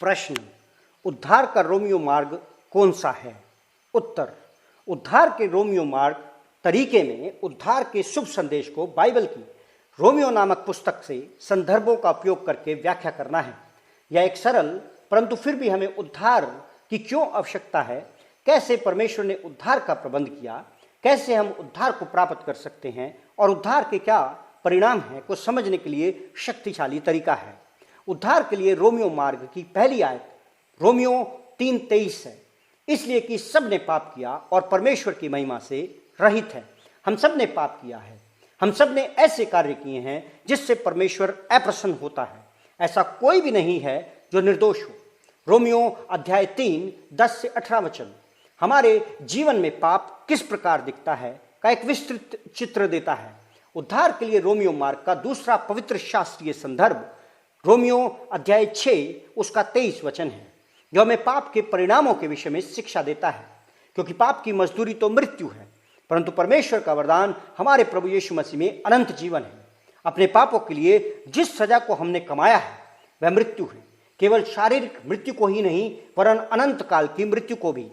प्रश्न, उद्धार का रोमियो मार्ग कौन सा है? उत्तर, उद्धार के रोमियो मार्ग तरीके में उद्धार के शुभ संदेश को बाइबल की रोमियो नामक पुस्तक से संदर्भों का उपयोग करके व्याख्या करना है। यह एक सरल परंतु फिर भी हमें उद्धार की क्यों आवश्यकता है, कैसे परमेश्वर ने उद्धार का प्रबंध किया, कैसे हम उद्धार को प्राप्त कर सकते हैं और उद्धार के क्या परिणाम हैं को समझने के लिए शक्तिशाली तरीका है। उद्धार के लिए रोमियो मार्ग की पहली आयत रोमियो 3:23 है, इसलिए कि सब ने पाप किया और परमेश्वर की महिमा से रहित है। हम सब ने पाप किया है, हम सब ने ऐसे कार्य किए हैं जिससे परमेश्वर अप्रसन्न होता है। ऐसा कोई भी नहीं है जो निर्दोष हो। रोमियो अध्याय 3 10 से 18 वचन हमारे जीवन में पाप किस प्रकार दिखता है का एक विस्तृत चित्र देता है। उद्धार के लिए रोमियो मार्ग का दूसरा पवित्र शास्त्रीय संदर्भ रोमियो अध्याय 6 उसका 23 वचन है, जो हमें पाप के परिणामों के विषय में शिक्षा देता है। क्योंकि पाप की मजदूरी तो मृत्यु है, परंतु परमेश्वर का वरदान हमारे प्रभु यीशु मसीह में अनंत जीवन है। अपने पापों के लिए जिस सजा को हमने कमाया है वह मृत्यु है, केवल शारीरिक मृत्यु को ही नहीं वरन अनंत काल की मृत्यु को भी।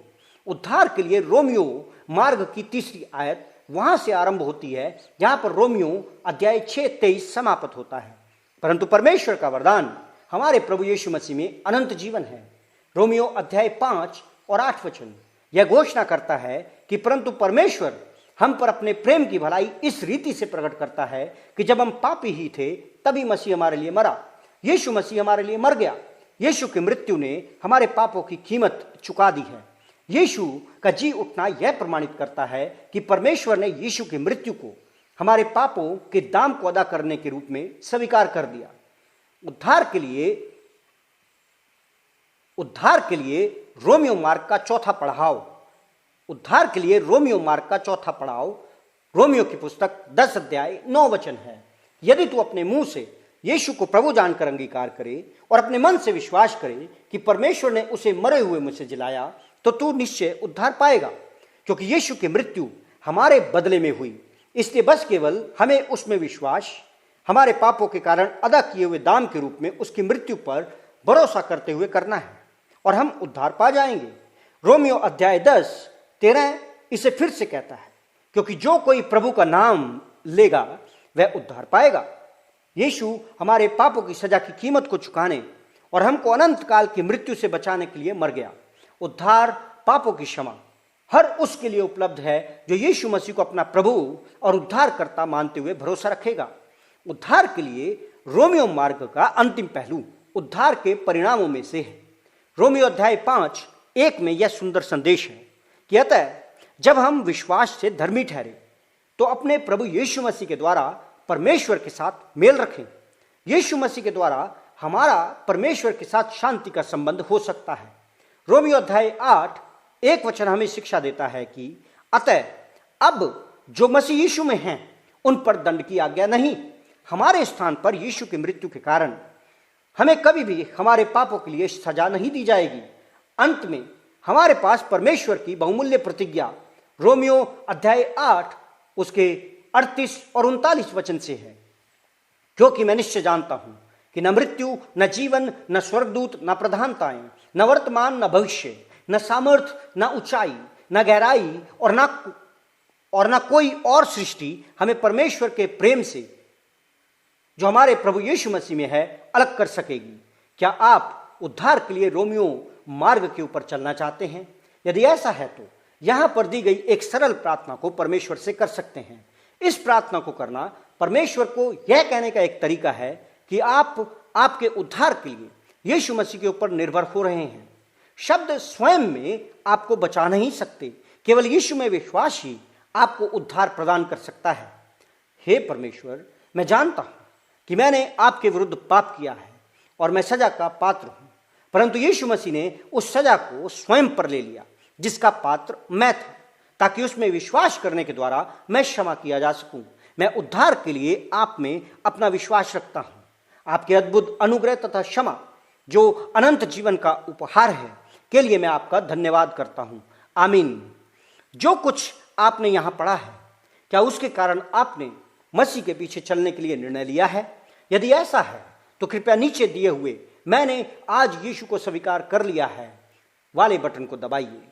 उद्धार के लिए रोमियो मार्ग की तीसरी आयत वहां से आरंभ होती है जहां पर रोमियो अध्याय 6:23 समाप्त होता है। परंतु परमेश्वर का वरदान हमारे प्रभु यीशु मसीह में अनंत जीवन है। रोमियो अध्याय 5 और 8 वचन यह घोषणा करता है कि परंतु परमेश्वर हम पर अपने प्रेम की भलाई इस रीति से प्रकट करता है कि जब हम पापी ही थे तभी मसीह हमारे लिए मरा। यीशु मसीह हमारे लिए मर गया। यीशु की मृत्यु ने हमारे पापों की कीमत चुका दी है। यीशु का जी उठना यह प्रमाणित करता है कि परमेश्वर ने यीशु की मृत्यु को हमारे पापों के दाम को अदा करने के रूप में स्वीकार कर दिया। उद्धार के लिए रोमियो मार्ग का चौथा पड़ाव रोमियो की पुस्तक 10 अध्याय 9 वचन है। यदि तू अपने मुंह से यीशु को प्रभु जानकर अंगीकार करे और अपने मन से विश्वास करे कि परमेश्वर ने उसे मरे हुए में से जिलाया तो तू निश्चय उद्धार पाएगा। क्योंकि यीशु की मृत्यु हमारे बदले में हुई, इसलिए बस केवल हमें उसमें विश्वास हमारे पापों के कारण अदा किए हुए दाम के रूप में उसकी मृत्यु पर भरोसा करते हुए करना है और हम उद्धार पा जाएंगे। रोमियो अध्याय 10:13 इसे फिर से कहता है, क्योंकि जो कोई प्रभु का नाम लेगा वह उद्धार पाएगा। यीशु हमारे पापों की सजा की कीमत को चुकाने और हमको अनंत काल की मृत्यु से बचाने के लिए मर गया। उद्धार, पापों की क्षमा हर उसके लिए उपलब्ध है जो यीशु मसीह को अपना प्रभु और उद्धारकर्ता मानते हुए भरोसा रखेगा। उद्धार के लिए रोमियो मार्ग का अंतिम पहलू उद्धार के परिणामों में से है। रोमियो अध्याय 5:1 में यह सुंदर संदेश है कि अतः जब हम विश्वास से धर्मी ठहरे तो अपने प्रभु यीशु मसीह के द्वारा परमेश्वर के साथ मेल रखें। यीशु मसीह के द्वारा हमारा परमेश्वर के साथ शांति का संबंध हो सकता है। रोमियो अध्याय 8:1 वचन हमें शिक्षा देता है कि अतः अब जो मसीह यीशु में हैं उन पर दंड की आज्ञा नहीं। हमारे स्थान पर यीशु की मृत्यु के कारण हमें कभी भी हमारे पापों के लिए सजा नहीं दी जाएगी। अंत में हमारे पास परमेश्वर की बहुमूल्य प्रतिज्ञा रोमियो अध्याय 8 उसके 38 और 39 वचन से है, क्योंकि मैं निश्चय जानता हूं कि न मृत्यु, न जीवन, न स्वर्गदूत, न प्रधानताएं, न वर्तमान, न भविष्य, न सामर्थ, न ऊंचाई, न गहराई और न कोई और सृष्टि हमें परमेश्वर के प्रेम से जो हमारे प्रभु यीशु मसीह में है अलग कर सकेगी। क्या आप उद्धार के लिए रोमियो मार्ग के ऊपर चलना चाहते हैं? यदि ऐसा है तो यहां पर दी गई एक सरल प्रार्थना को परमेश्वर से कर सकते हैं। इस प्रार्थना को करना परमेश्वर को यह कहने का एक तरीका है कि आप आपके उद्धार के लिए यीशु मसीह के ऊपर निर्भर हो रहे हैं। शब्द स्वयं में आपको बचा नहीं सकते, केवल यीशु में विश्वास ही आपको उद्धार प्रदान कर सकता है। हे परमेश्वर, मैं जानता हूं कि मैंने आपके विरुद्ध पाप किया है और मैं सजा का पात्र हूं, परंतु यीशु मसीह ने उस सजा को स्वयं पर ले लिया जिसका पात्र मैं था, ताकि उसमें विश्वास करने के द्वारा मैं क्षमा किया जा सकूं। मैं उद्धार के लिए आप में अपना विश्वास रखता हूं। आपके अद्भुत अनुग्रह तथा क्षमा जो अनंत जीवन का उपहार है के लिए मैं आपका धन्यवाद करता हूं। आमीन। जो कुछ आपने यहां पढ़ा है, क्या उसके कारण आपने मसीह के पीछे चलने के लिए निर्णय लिया है? यदि ऐसा है तो कृपया नीचे दिए हुए मैंने आज यीशु को स्वीकार कर लिया है वाले बटन को दबाइए।